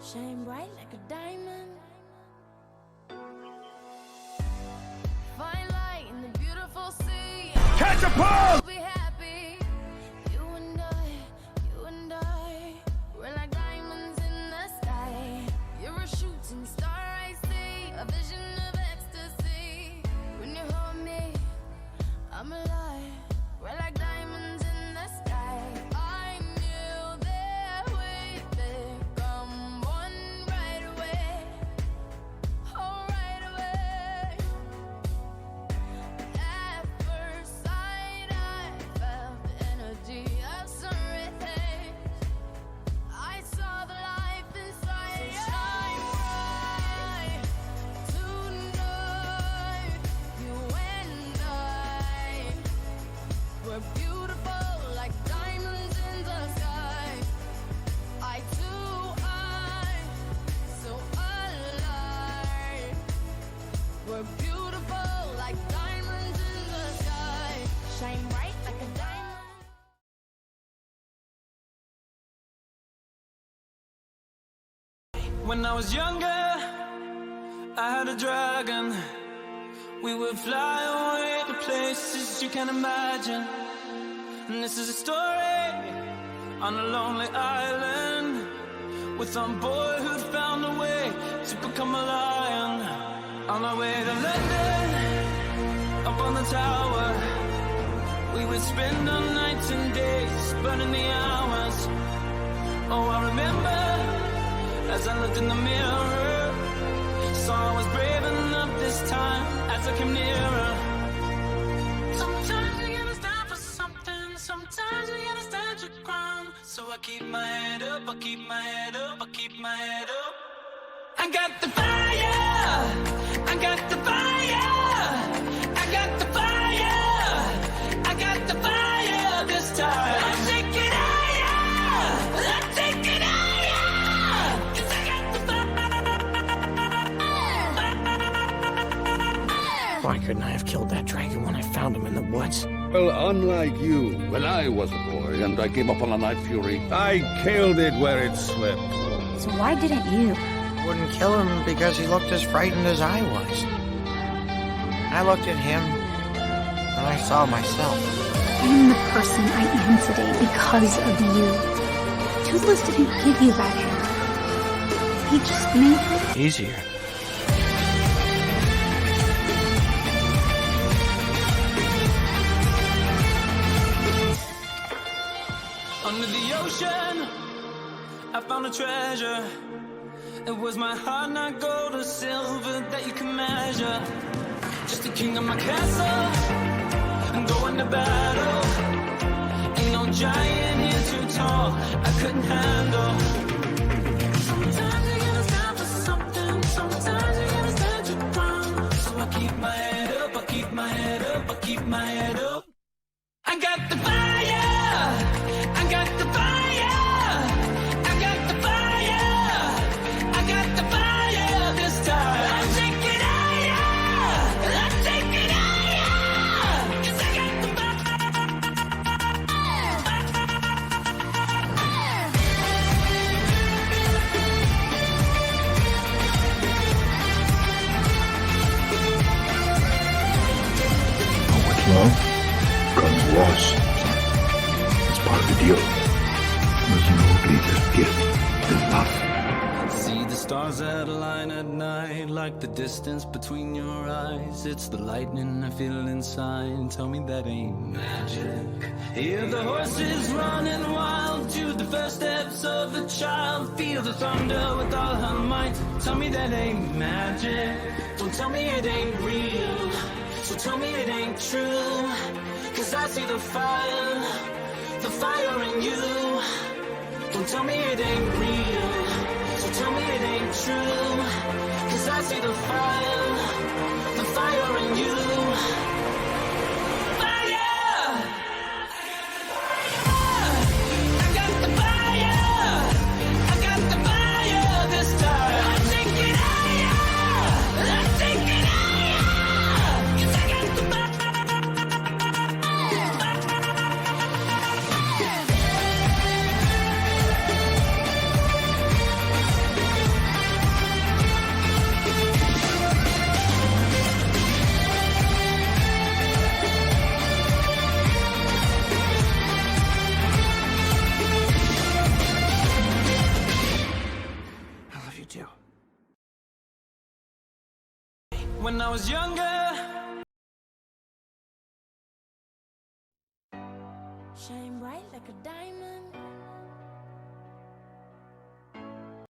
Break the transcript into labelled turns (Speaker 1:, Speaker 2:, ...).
Speaker 1: Shine bright like a diamond. Find light in the beautiful sea.
Speaker 2: Catch a pulse!
Speaker 1: Be happy. You and I, we're like diamonds in the sky. You're a shooting star, I see, a vision of ecstasy. When you hold me, I'm alive. We're like diamonds in the sky. I knew that we'd become one right away. Oh, right away. At first sight, I felt the energy of sun rays. I saw the life inside you. Shine bright tonight. You and I, we're beautiful like diamonds in the sky. I too, so alive. We're beautiful like diamonds in the sky. Shine bright like a diamond.
Speaker 3: When I was younger, I had a dragon. We would fly away to places you can't imagine. And this is a story on a lonely island with some boy who found a way to become a lion. On our way to London, up on the tower, we would spend our nights and days burning the hours. Oh, I remember as I looked in the mirror, saw I was brave enough this time as I came nearer. Sometimes you gotta stand for something, sometimes you gotta stand your ground. So I keep my head up, I keep my head up, I keep my head up. I got the fire, I got the fire, I got the fire, I got the fire this time. Let's take it higher, let's take it higher, 'cause I got the fire.
Speaker 4: Why couldn't I have killed that dragon when I found him in the woods?
Speaker 5: Well, unlike you, when I was a boy and I came upon a night fury, I killed it where it slept.
Speaker 6: So why didn't you?
Speaker 4: Wouldn't kill him because he looked as frightened as I was. I looked at him, and I saw myself.
Speaker 6: I am the person I am today because of you. Toothless didn't give you that hair. He just made it
Speaker 4: Easier.
Speaker 3: Under the ocean, I found a treasure. It was my heart, not gold or silver that you can measure. Just the king of my castle, and going to battle. Ain't no giant here too tall I couldn't handle. Sometimes you gotta stand for something, sometimes you gotta stand your ground. So I keep my head up, I keep my head up, I keep my head up. I got the fire, I got the fire, I got the fire, I got the fire this time. Let's take it higher, let's take it higher, 'cause I got the
Speaker 2: With love comes loss. It's part of the deal. There's no greater gift than love.
Speaker 3: See the stars that align at night, like the distance between your eyes. It's the lightning I feel inside. Tell me that ain't magic. Hear the horses running wild to the first steps of a child. Feel the thunder with all her might. Tell me that ain't magic. Don't tell me it ain't real. So tell me it ain't true. 'Cause I see the fire in you. Don't tell me it ain't real. So tell me it ain't true. 'Cause I see the fire in you. Fire! I got the fire! I got the fire this time. Let's take it higher! Let's take it higher! 'Cause I got the fire! when I was younger.
Speaker 1: Shine bright like a diamond.